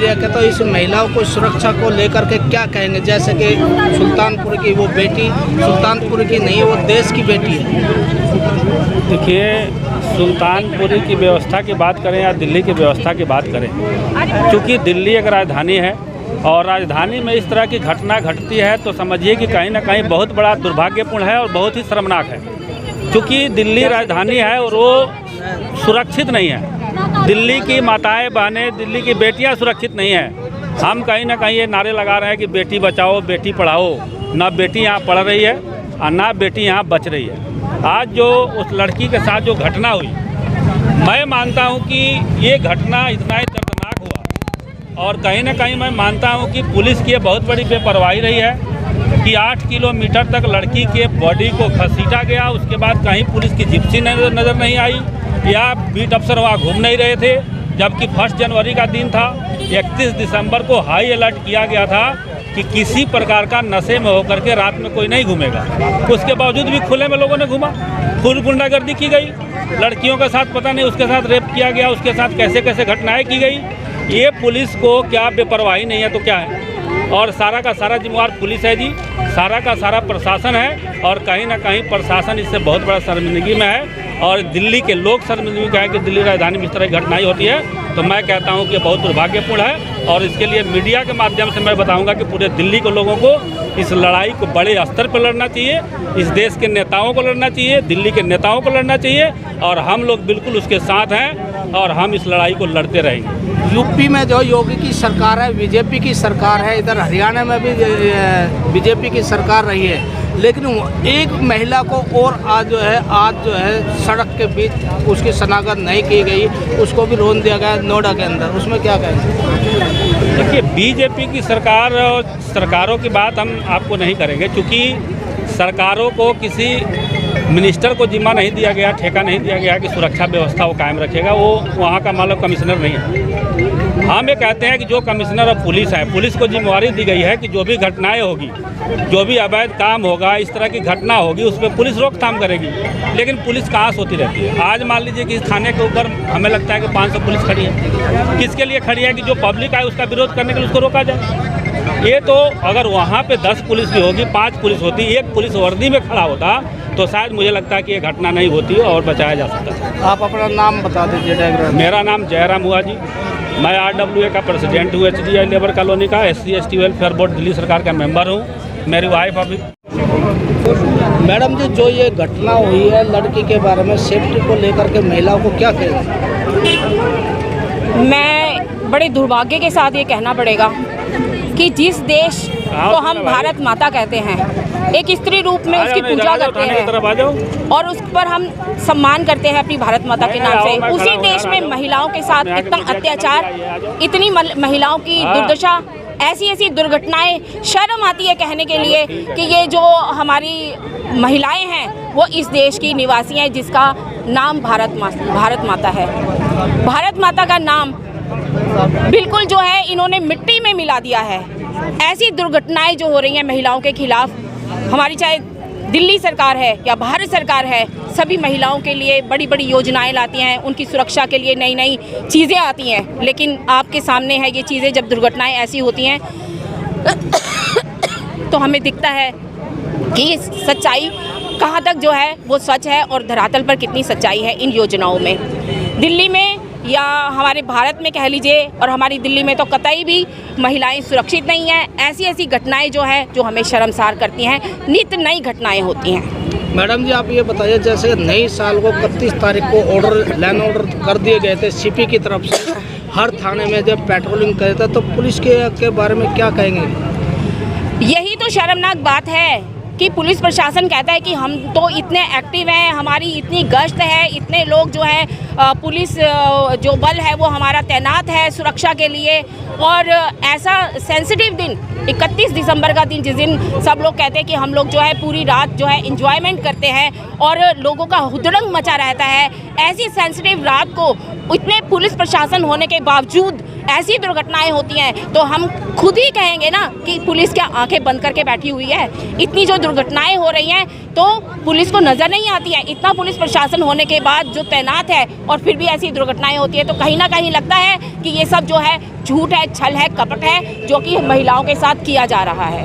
देखें तो इस महिलाओं को सुरक्षा को लेकर के क्या कहेंगे? जैसे कि सुल्तानपुर की वो बेटी सुल्तानपुर की नहीं, वो देश की बेटी है। देखिए, सुल्तानपुर की व्यवस्था की बात करें या दिल्ली की व्यवस्था की बात करें, क्योंकि दिल्ली एक राजधानी है और राजधानी में इस तरह की घटना घटती है तो समझिए कि कहीं ना कहीं बहुत बड़ा दुर्भाग्यपूर्ण है और बहुत ही शर्मनाक है। क्योंकि दिल्ली राजधानी है और वो सुरक्षित नहीं है। दिल्ली की माताएं बहनें, दिल्ली की बेटियां सुरक्षित नहीं हैं। हम कहीं ना कहीं ये नारे लगा रहे हैं कि बेटी बचाओ बेटी पढ़ाओ। ना बेटी यहाँ पढ़ रही है और ना बेटी यहाँ बच रही है। आज जो उस लड़की के साथ जो घटना हुई, मैं मानता हूँ कि ये घटना इतना ही दर्दनाक हुआ और कहीं ना कहीं मैं मानता हूँ कि पुलिस की बहुत बड़ी बेपरवाही रही है कि 8 किलोमीटर तक लड़की के बॉडी को घसीटा गया। उसके बाद कहीं पुलिस की जिप्सी नज़र नहीं आई या बीट अफसर वहाँ घूम नहीं रहे थे, जबकि 1 जनवरी का दिन था। 31 दिसंबर को हाई अलर्ट किया गया था कि किसी प्रकार का नशे में होकर के रात में कोई नहीं घूमेगा। उसके बावजूद भी खुले में लोगों ने घूमा, खुद गुंडागर्दी की गई। लड़कियों के साथ पता नहीं उसके साथ रेप किया गया, उसके साथ कैसे कैसे घटनाएं की गई। ये पुलिस को क्या बेपरवाही नहीं है तो क्या है? और सारा का सारा जिम्मेवार पुलिस है जी, सारा का सारा प्रशासन है और कहीं ना कहीं प्रशासन इससे बहुत बड़ा शर्मिंदगी में है और दिल्ली के लोग शर्मिंदगी का है कि दिल्ली राजधानी में इस तरह की घटनाएं होती है। तो मैं कहता हूं कि बहुत दुर्भाग्यपूर्ण है और इसके लिए मीडिया के माध्यम से मैं बताऊंगा कि पूरे दिल्ली के लोगों को इस लड़ाई को बड़े स्तर पर लड़ना चाहिए। इस देश के नेताओं को लड़ना चाहिए, दिल्ली के नेताओं को लड़ना चाहिए और हम लोग बिल्कुल उसके साथ हैं और हम इस लड़ाई को लड़ते रहेंगे। यूपी में जो योगी की सरकार है, बीजेपी की सरकार है, इधर हरियाणा में भी बीजेपी की सरकार रही है, लेकिन एक महिला को और आज जो है सड़क के बीच उसकी शनाख्त नहीं की गई, उसको भी रोन दिया गया नोएडा के अंदर। उसमें क्या कहेंगे? देखिए, बीजेपी की सरकार और सरकारों की बात हम आपको नहीं करेंगे, क्योंकि सरकारों को किसी मिनिस्टर को जिम्मा नहीं दिया गया, ठेका नहीं दिया गया कि सुरक्षा व्यवस्था वो कायम रखेगा। वो वहाँ का मान लो कमिश्नर नहीं है। हम ये कहते हैं कि जो कमिश्नर ऑफ पुलिस है, पुलिस को जिम्मेवारी दी गई है कि जो भी घटनाएं होगी, जो भी अवैध काम होगा, इस तरह की घटना होगी, उस पर पुलिस रोकथाम करेगी। लेकिन पुलिस कहाँ सोती रहती है? आज मान लीजिए कि इस थाने के ऊपर हमें लगता है कि 500 पुलिस खड़ी है। किसके लिए खड़ी है? कि जो पब्लिक है उसका विरोध करने के लिए उसको रोका जाए। ये तो अगर वहाँ पे 10 पुलिस भी होगी, 5 पुलिस होती, 1 पुलिस वर्दी में खड़ा होता तो शायद मुझे लगता है कि ये घटना नहीं होती और बचाया जा सकता। आप अपना नाम बता दीजिए। मेरा नाम जयराम हुआ जी, मैं RWA का प्रेसिडेंट हूँ, HDI लेबर कॉलोनी का, SC/ST वेलफेयर बोर्ड दिल्ली सरकार का मेंबर हूँ। मेरी वाइफ अभी। मैडम जी, जो ये घटना हुई है लड़की के बारे में, सेफ्टी को लेकर के महिलाओं को क्या कहेंगे? मैं बड़े दुर्भाग्य के साथ ये कहना पड़ेगा कि जिस देश को हम भारत माता कहते हैं, एक स्त्री रूप में उसकी पूजा करते हैं और उस पर हम सम्मान करते हैं अपनी भारत माता के नाम से, उसी देश में महिलाओं के साथ इतना अत्याचार, इतनी महिलाओं की दुर्दशा, ऐसी दुर्घटनाएं, शर्म आती है कहने के लिए कि ये जो हमारी महिलाएं हैं वो इस देश की निवासी हैं जिसका नाम भारत माता है। भारत माता का नाम बिल्कुल जो है इन्होंने मिट्टी में मिला दिया है। ऐसी दुर्घटनाएं जो हो रही हैं महिलाओं के खिलाफ, हमारी चाहे दिल्ली सरकार है या भारत सरकार है, सभी महिलाओं के लिए बड़ी बड़ी योजनाएं लाती हैं, उनकी सुरक्षा के लिए नई नई चीज़ें आती हैं। लेकिन आपके सामने है ये चीज़ें, जब दुर्घटनाएं ऐसी होती हैं तो हमें दिखता है कि सच्चाई कहाँ तक जो है वो सच है और धरातल पर कितनी सच्चाई है इन योजनाओं में। दिल्ली में या हमारे भारत में कह लीजिए और हमारी दिल्ली में तो कतई भी महिलाएं सुरक्षित नहीं हैं। ऐसी घटनाएं जो है जो हमें शर्मसार करती हैं, नित्य नई घटनाएं होती हैं। मैडम जी, आप ये बताइए, जैसे नई साल को 31 तारीख को लैंड ऑर्डर कर दिए गए थे CP की तरफ से, हर थाने में जब पेट्रोलिंग करे थे, तो पुलिस के बारे में क्या कहेंगे? यही तो शर्मनाक बात है कि पुलिस प्रशासन कहता है कि हम तो इतने एक्टिव हैं, हमारी इतनी गश्त है, इतने लोग जो है पुलिस जो बल है वो हमारा तैनात है सुरक्षा के लिए। और ऐसा सेंसिटिव दिन 31 दिसंबर का दिन, जिस दिन सब लोग कहते हैं कि हम लोग जो है पूरी रात जो है एंजॉयमेंट करते हैं और लोगों का हुदड़ंग मचा रहता है, ऐसी सेंसिटिव रात को इतने पुलिस प्रशासन होने के बावजूद ऐसी दुर्घटनाएं होती हैं तो हम खुद ही कहेंगे ना कि पुलिस क्या आंखें बंद करके बैठी हुई है। इतनी जो दुर्घटनाएं हो रही हैं तो पुलिस को नज़र नहीं आती है, इतना पुलिस प्रशासन होने के बाद जो तैनात है और फिर भी ऐसी दुर्घटनाएं होती है, तो कहीं ना कहीं लगता है कि ये सब जो है झूठ है, छल है, कपट है, जो कि महिलाओं के साथ किया जा रहा है।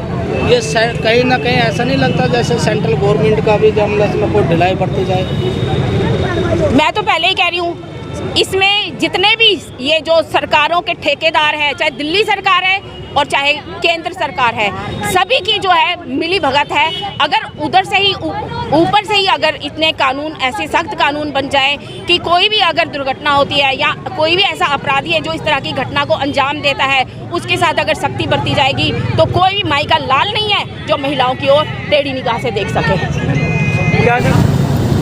ये कहीं ना कहीं ऐसा नहीं लगता जैसे सेंट्रल गवर्नमेंट का भी जमलत में कोई ढिलाई बढ़ती जाए? मैं तो पहले ही कह रही हूँ, इसमें जितने भी ये जो सरकारों के ठेकेदार हैं, चाहे दिल्ली सरकार है और चाहे केंद्र सरकार है, सभी की जो है मिली भगत है। अगर उधर से ही ऊपर से ही अगर इतने कानून, ऐसे सख्त कानून बन जाए कि कोई भी अगर दुर्घटना होती है या कोई भी ऐसा अपराधी है जो इस तरह की घटना को अंजाम देता है, उसके साथ अगर सख्ती बरती जाएगी तो कोई भी माई का लाल नहीं है जो महिलाओं की ओर टेढ़ी निगाह से देख सके।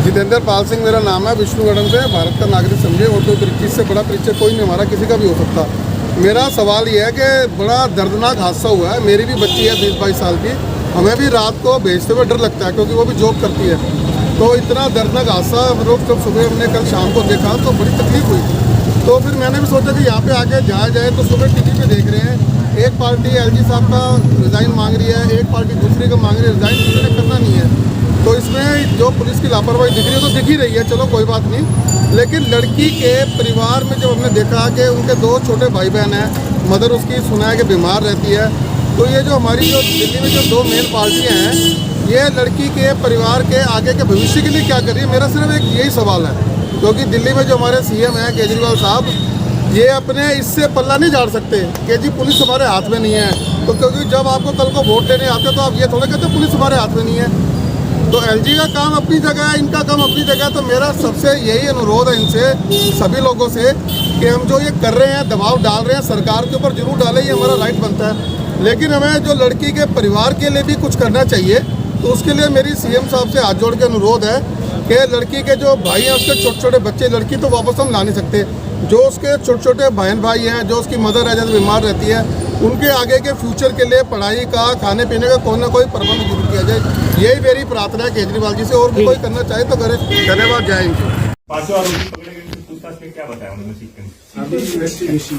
जितेंद्र पाल सिंह मेरा नाम है, विष्णुगढ़ से, भारत का नागरिक समझे। और तो चीज़ से बड़ा परिचय कोई नहीं, हमारा किसी का भी हो सकता। मेरा सवाल ये है कि बड़ा दर्दनाक हादसा हुआ है। मेरी भी बच्ची है 20-22 साल की, हमें भी रात को भेजते हुए डर लगता है क्योंकि वो भी जॉब करती है। तो इतना दर्दनाक हादसा हम लोग जब सुबह हमने कल शाम को देखा तो बड़ी तकलीफ हुई। तो फिर मैंने भी सोचा कि यहाँ पे आके जाया जाए। तो सुबह टीवी पे देख रहे हैं, एक पार्टी एलजी साहब का रिज़ाइन मांग रही है, एक पार्टी दूसरी का मांग रही है रिज़ाइन, किसी ने करना नहीं है। तो इसमें जो पुलिस की लापरवाही दिख रही है तो दिख ही रही है, चलो कोई बात नहीं। लेकिन लड़की के परिवार में जब हमने देखा कि उनके 2 छोटे भाई बहन हैं, मदर उसकी सुना है कि बीमार रहती है, तो ये जो हमारी जो दिल्ली में जो 2 मेन पार्टियां हैं, ये लड़की के परिवार के आगे के भविष्य के लिए क्या कर रही है, मेरा सिर्फ एक यही सवाल है। क्योंकि दिल्ली में जो हमारे सीएम हैं केजरीवाल साहब, ये अपने इससे पल्ला नहीं झाड़ सकते कि जी पुलिस हमारे हाथ में नहीं है। तो क्योंकि जब आपको कल को वोट लेने आते तो आप ये थोड़ा कहते पुलिस हमारे हाथ में नहीं है। तो एलजी का काम अपनी जगह है, इनका काम अपनी जगह है। तो मेरा सबसे यही अनुरोध है इनसे, सभी लोगों से, कि हम जो ये कर रहे हैं, दबाव डाल रहे हैं सरकार के ऊपर, जरूर डालें, ये हमारा राइट बनता है। लेकिन हमें जो लड़की के परिवार के लिए भी कुछ करना चाहिए। तो उसके लिए मेरी सीएम साहब से हाथ जोड़ के अनुरोध है कि लड़की के जो भाई हैं, उसके छोटे छोटे बच्चे, लड़की तो वापस हम ला नहीं सकते, जो उसके छोटे छोटे बहन भाई हैं, जो उसकी मदर है जैसे बीमार रहती है, उनके आगे के फ्यूचर के लिए पढ़ाई का, खाने पीने का कोई ना कोई प्रबंध जरूर किया जाए। यही मेरी प्रार्थना है केजरीवाल जी से। और भी कोई करना चाहे तो करे। धन्यवाद, जय हिंद। पांचों आरोपी पकड़े गए थे, पूछताछ में क्या बताया उन्होंने सीक्वेंस? अभी इन्वेस्टिगेशन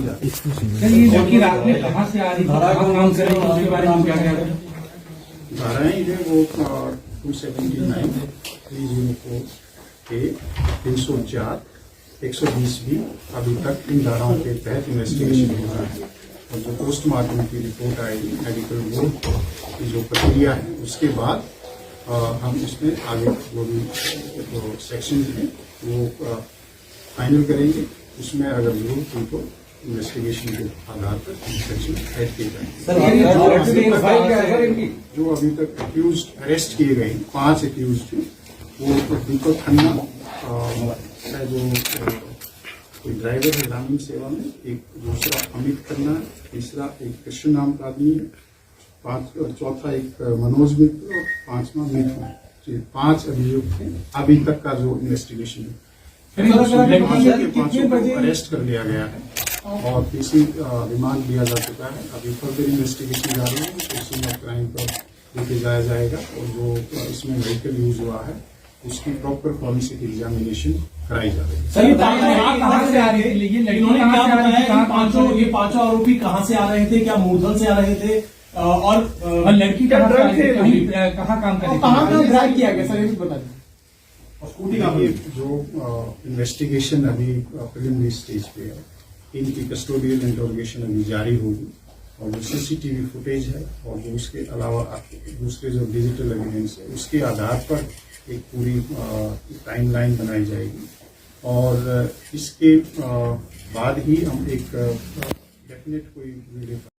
रात में कहाँ से आ रही काम करें उसके बारे में क्या क्या धाराएं जो वो 279, 304A, 304, 120 भी अभी तक इन धाराओं के तहत इन्वेस्टिगेशन हो रहा है। और जो पोस्टमार्टम की रिपोर्ट आएगी, मेडिकल बोर्ड की जो प्रक्रिया है, उसके बाद हम उसमें आगे जो भी जो सेक्शन हैं वो फाइनल करेंगे। उसमें अगर जरूरत हुई तो इन्वेस्टिगेशन के आधार पर सेक्शन ऐड किए जाएंगे। जो अभी तक अक्यूज अरेस्ट किए गए 5 अक्यूज थे, वो दीपक खन्ना है जो कोई ड्राइवर है ग्रामीण सेवा में, एक दूसरा अमित खन्ना है, तीसरा एक कृष्ण नाम का आदमी है, चौथा एक मनोज मित्र और 5वां मिथुन है। 5 अभियुक्त हैं अभी तक का जो इन्वेस्टिगेशन है। 5 को अरेस्ट कर लिया गया है और पीसी रिमांड लिया जा चुका है। अभी फर्दर इन्वेस्टिगेशन जारी है, सोर्सिंग ऑफ क्राइम पर लेके जाया जाएगा और जो इसमें व्हीकल यूज हुआ है उसकी प्रॉपर फॉरेंसिक एग्जामिनेशन कराई जा रही है। सही कहाँ से आ रहे थे? लेकिन लड़कियों ने क्या बताया कि ये पांचों आरोपी कहाँ से आ रहे थे, क्या मूलधन से आ रहे थे और लड़की कहाँ काम कर रही थी, कहाँ ड्राइव किया गया? सर ये बता दें। जो इन्वेस्टिगेशन अभी प्रिलिमिनरी स्टेज पे है, इनकी कस्टोडियल इंटरोगेशन अभी जारी होगी और जो सीसीटीवी फुटेज है और जो उसके अलावा दूसरे जो डिजिटल एविडेंस है उसके आधार पर एक पूरी टाइमलाइन बनाई जाएगी और इसके बाद ही हम एक डेफिनेट कोई वीडियो